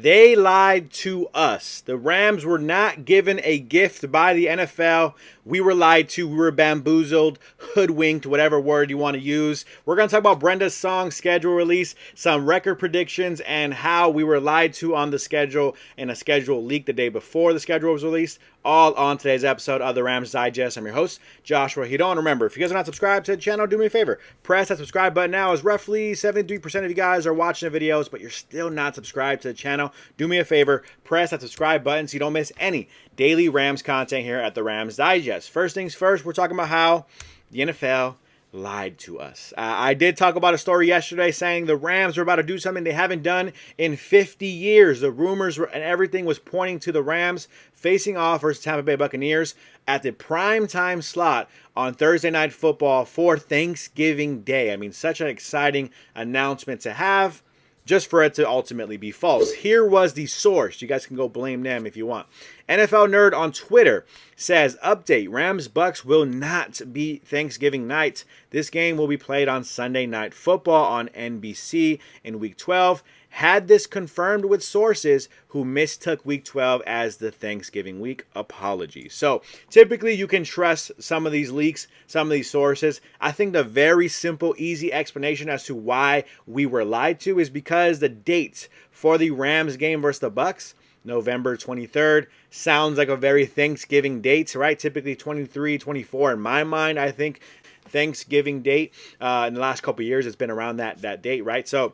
They lied to us. The Rams were not given a gift by the NFL. We were lied to. We were bamboozled, hoodwinked, whatever word you want to use. We're going to talk about Brenda's song schedule release, some record predictions, and how we were lied to on the schedule and a schedule leak the day before the schedule was released. All on today's episode of the Rams Digest. I'm your host, Joshua Giron. Remember, if you guys are not subscribed to the channel, do me a favor. Press that subscribe button now, as roughly 73% of you guys are watching the videos, but you're still not subscribed to the channel. Do me a favor, press that subscribe button so you don't miss any daily Rams content here at the Rams Digest. First things first, we're talking about how the NFL lied to us. I did talk about a story yesterday saying the Rams were about to do something they haven't done in 50 years. The rumors and everything was pointing to the Rams facing off versus Tampa Bay Buccaneers at the prime time slot on Thursday Night Football for Thanksgiving Day. I mean, such an exciting announcement to have, just for it to ultimately be false. Here was the source. You guys can go blame them if you want. NFL Nerd on Twitter says, update, Rams-Bucks will not be Thanksgiving night. This game will be played on Sunday Night Football on NBC in Week 12. Had this confirmed with sources who mistook Week 12 as the Thanksgiving week. Apologies. So typically you can trust some of these leaks, some of these sources. I think the very simple, easy explanation as to why we were lied to is because the dates for the Rams game versus the Bucks, November 23rd, sounds like a very Thanksgiving date, right? Typically 23, 24 in my mind. I think Thanksgiving date in the last couple of years, it's been around that date, right? So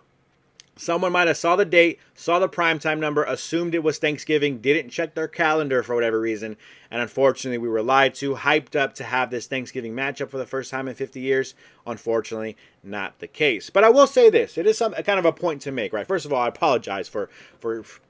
someone might have saw the date, saw the primetime number, assumed it was Thanksgiving, didn't check their calendar for whatever reason, and unfortunately we were lied to, hyped up to have this Thanksgiving matchup for the first time in 50 years. Unfortunately, not the case. But I will say this, it is kind of a point to make, right? First of all, I apologize for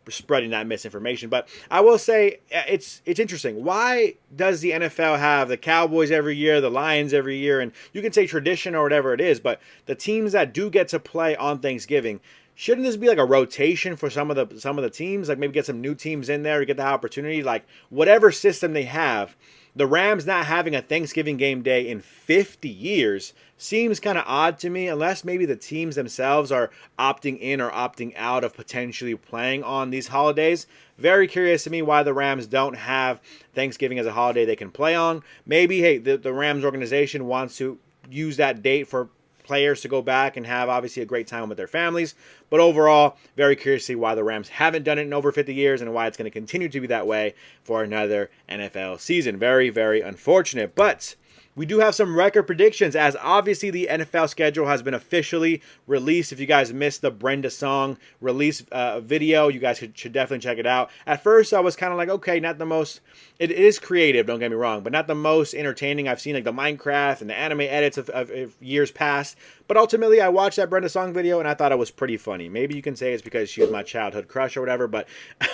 spreading that misinformation, but I will say it's interesting. Why does the NFL have the Cowboys every year, the Lions every year, and you can say tradition or whatever it is, but the teams that do get to play on Thanksgiving, shouldn't this be like a rotation for some of the teams? Like maybe get some new teams in there to get the opportunity. Like whatever system they have, the Rams not having a Thanksgiving game day in 50 years seems kind of odd to me, unless maybe the teams themselves are opting in or opting out of potentially playing on these holidays. Very curious to me why the Rams don't have Thanksgiving as a holiday they can play on. Maybe, hey, the Rams organization wants to use that date for players to go back and have obviously a great time with their families. But overall, very curious to see why the Rams haven't done it in over 50 years and why it's going to continue to be that way for another NFL season. Very, very unfortunate. But we do have some record predictions, as obviously the NFL schedule has been officially released. If you guys missed the Brenda song release video, you guys should definitely check it out. At first, I was kind of like, okay, not the most, it is creative, don't get me wrong, but not the most entertaining. I've seen like the Minecraft and the anime edits of years past. But ultimately, I watched that Brenda song video and I thought it was pretty funny. Maybe you can say it's because she was my childhood crush or whatever, but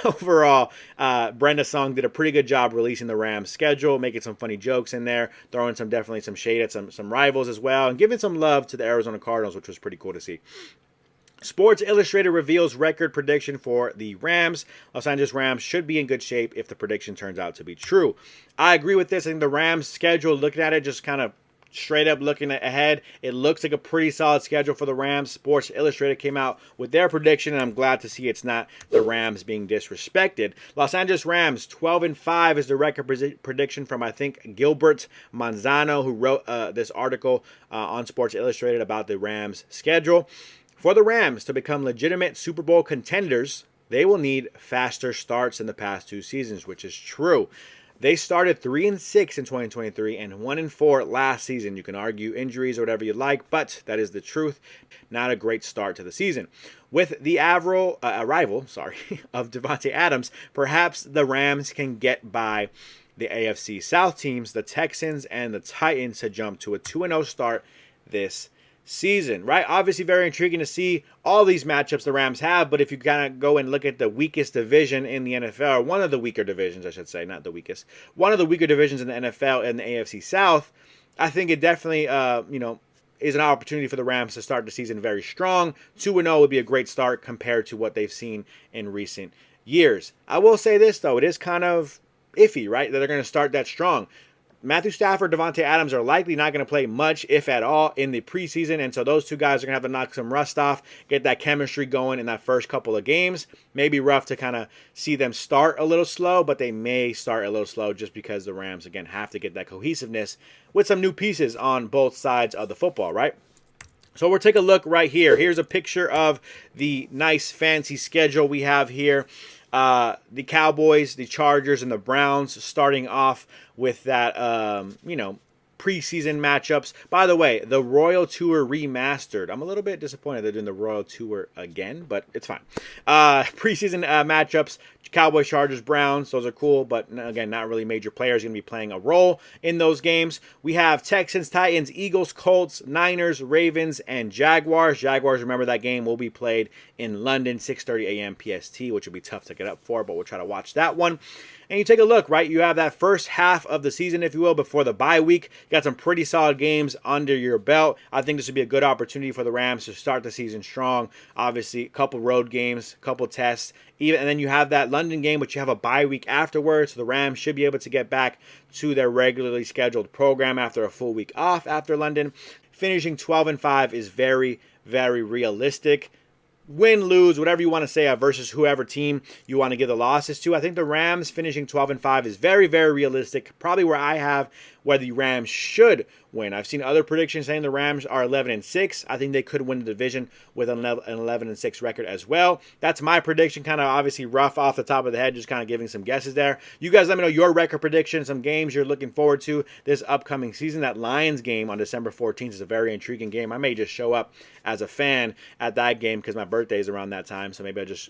overall, Brenda song did a pretty good job releasing the Rams schedule, making some funny jokes in there, throwing definitely some shade at some rivals as well, and giving some love to the Arizona Cardinals, which was pretty cool to see. Sports Illustrated reveals record prediction for the Rams. Los Angeles Rams should be in good shape if the prediction turns out to be true. I agree with this. I think the Rams schedule, looking at it, just kind of straight up looking ahead, it looks like a pretty solid schedule for the Rams. Sports Illustrated came out with their prediction, and I'm glad to see it's not the Rams being disrespected. Los Angeles Rams 12-5 is the record prediction from, I think, Gilbert Manzano, who wrote this article on Sports Illustrated about the Rams schedule. For the Rams to become legitimate Super Bowl contenders, they will need faster starts in the past two seasons, which is true. They started 3-6 in 2023 and 1-4 last season. You can argue injuries or whatever you like, but that is the truth. Not a great start to the season. With the arrival of Devontae Adams, perhaps the Rams can get by the AFC South teams, the Texans and the Titans, to jump to a 2-0 start this season, right? Obviously very intriguing to see all these matchups the Rams have, but if you kind of go and look at the weakest division in the NFL, or one of the weaker divisions, I should say, not the weakest, one of the weaker divisions in the NFL and the AFC South, I think it definitely, is an opportunity for the Rams to start the season very strong. 2-0 would be a great start compared to what they've seen in recent years. I will say this, though, it is kind of iffy, right, that they're going to start that strong. Matthew Stafford, Devontae Adams are likely not going to play much, if at all, in the preseason. And so those two guys are going to have to knock some rust off, get that chemistry going in that first couple of games. Maybe rough to kind of see them start a little slow, but they may start a little slow just because the Rams, again, have to get that cohesiveness with some new pieces on both sides of the football, right? So we'll take a look right here. Here's a picture of the nice fancy schedule we have here. The Cowboys, the Chargers, and the Browns starting off with that, preseason matchups. By the way, the Royal Tour remastered. I'm a little bit disappointed they're doing the Royal Tour again, but it's fine. Preseason matchups, Cowboys, Chargers, Browns. Those are cool, but again, not really major players going to be playing a role in those games. We have Texans, Titans, Eagles, Colts, Niners, Ravens, and Jaguars. Jaguars, remember that game will be played in London, 6:30 a.m. PST, which will be tough to get up for, but we'll try to watch that one. And you take a look, right? You have that first half of the season, if you will, before the bye week. You got some pretty solid games under your belt. I think this would be a good opportunity for the Rams to start the season strong. Obviously, a couple road games, a couple tests, and then you have that London game, which you have a bye week afterwards. So the Rams should be able to get back to their regularly scheduled program after a full week off after London. Finishing 12-5 is very, very realistic. Win, lose, whatever you want to say versus whoever team you want to give the losses to. I think the Rams finishing 12-5 is very, very realistic. Probably where I have where the Rams should win. I've seen other predictions saying the Rams are 11-6. I think they could win the division with an 11-6 record as well. That's my prediction, kind of obviously rough off the top of the head, just kind of giving some guesses there. You guys let me know your record prediction, some games you're looking forward to this upcoming season. That Lions game on December 14th is a very intriguing game. I may just show up as a fan at that game because my birthday is around that time, so maybe I'll just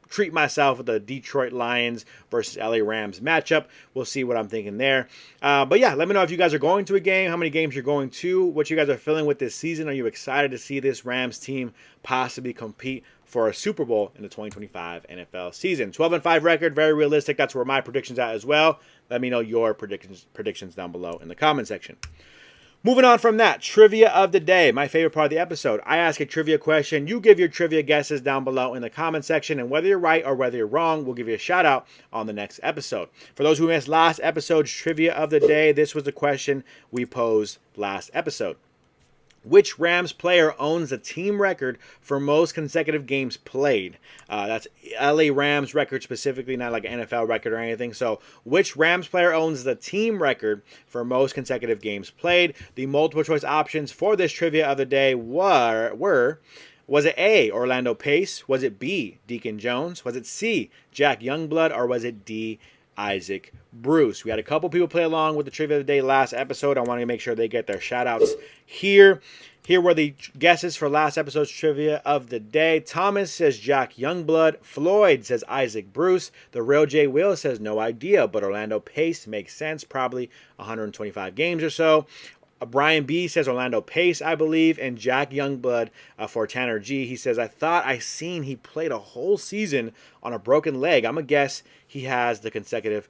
treat myself with the Detroit Lions versus LA Rams matchup. We'll see what I'm thinking there. But yeah, let me know if you guys are going to a game, how many games you're going to, what you guys are feeling with this season. Are you excited to see this Rams team possibly compete for a Super Bowl in the 2025 NFL season? 12-5 record, very realistic. That's where my prediction's at as well. Let me know your predictions down below in the comment section. Moving on from that, trivia of the day, my favorite part of the episode. I ask a trivia question. You give your trivia guesses down below in the comment section, and whether you're right or whether you're wrong, we'll give you a shout out on the next episode. For those who missed last episode's trivia of the day, this was the question we posed last episode. Which Rams player owns the team record for most consecutive games played? That's LA Rams record specifically, not like an NFL record or anything. So which Rams player owns the team record for most consecutive games played? The multiple choice options for this trivia of the day were was it A, Orlando Pace? Was it B, Deacon Jones? Was it C, Jack Youngblood? Or was it D, Isaac Bruce? We had a couple people play along with the trivia of the day last episode. I want to make sure they get their shout outs here. Here were the guesses for last episode's trivia of the day. Thomas says Jack Youngblood. Floyd says Isaac Bruce. The Real J Will says no idea, but Orlando Pace makes sense. Probably 125 games or so. Brian B says Orlando Pace, I believe. And Jack Youngblood for Tanner G. He says, I thought I seen he played a whole season on a broken leg. I'm going to guess he has the consecutive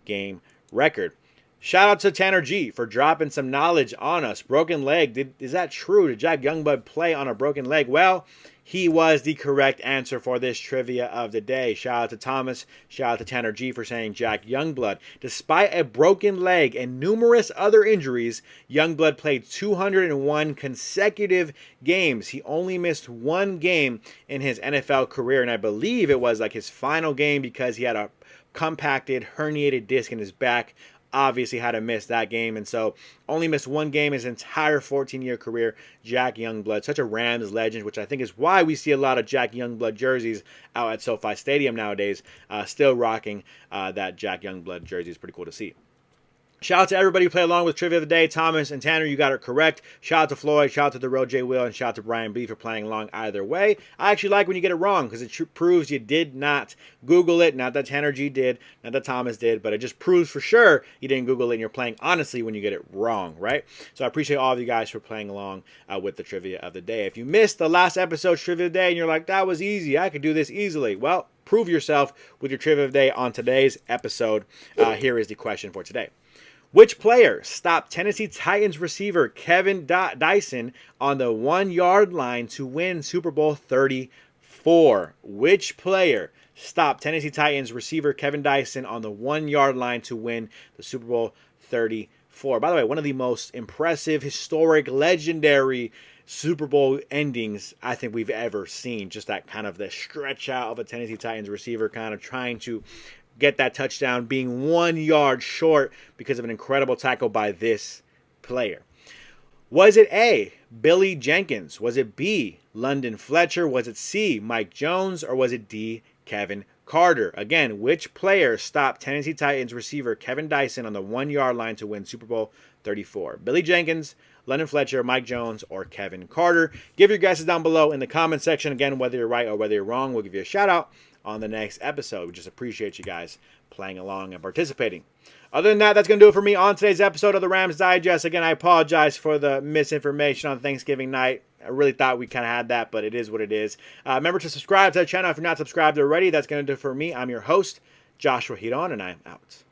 game record. Shout out to Tanner G for dropping some knowledge on us. Broken leg. Is that true? Did Jack Youngblood play on a broken leg? Well, he was the correct answer for this trivia of the day. Shout out to Thomas. Shout out to Tanner G for saying Jack Youngblood. Despite a broken leg and numerous other injuries, Youngblood played 201 consecutive games. He only missed one game in his NFL career, and I believe it was like his final game because he had a compacted herniated disc in his back. Obviously had to miss that game, and so only missed one game his entire 14-year career. Jack Youngblood, such a Rams legend, which I think is why we see a lot of Jack Youngblood jerseys out at SoFi Stadium nowadays, still rocking that Jack Youngblood jersey. Is pretty cool to see. Shout out to everybody who played along with Trivia of the Day. Thomas and Tanner, you got it correct. Shout out to Floyd. Shout out to the Real J Will. And shout out to Brian B for playing along either way. I actually like when you get it wrong because it proves you did not Google it. Not that Tanner G did. Not that Thomas did. But it just proves for sure you didn't Google it and you're playing honestly when you get it wrong, right? So I appreciate all of you guys for playing along with the Trivia of the Day. If you missed the last episode's Trivia of the Day and you're like, that was easy, I could do this easily. Well, prove yourself with your Trivia of the Day on today's episode. Here is the question for today. Which player stopped Tennessee Titans receiver Kevin Dyson on the 1-yard line to win Super Bowl 34? Which player stopped Tennessee Titans receiver Kevin Dyson on the 1-yard line to win the Super Bowl 34? 4. By the way, one of the most impressive, historic, legendary Super Bowl endings I think we've ever seen. Just that kind of the stretch out of a Tennessee Titans receiver kind of trying to get that touchdown, being 1 yard short because of an incredible tackle by this player. Was it A, Billy Jenkins? Was it B, London Fletcher? Was it C, Mike Jones? Or was it D, Kevin Carter? Again, which player stopped Tennessee Titans receiver Kevin Dyson on the 1 yard line to win Super Bowl 34? Billy Jenkins, London Fletcher, Mike Jones, or Kevin Carter? Give your guesses down below in the comment section. Again, whether you're right or whether you're wrong, we'll give you a shout out on the next episode. We just appreciate you guys playing along and participating. Other than that, that's going to do it for me on today's episode of the Rams Digest. Again, I apologize for the misinformation on Thanksgiving night. I really thought we kind of had that, but it is what it is. Remember to subscribe to the channel if you're not subscribed already. That's going to do it for me. I'm your host, Joshua Giron, and I'm out.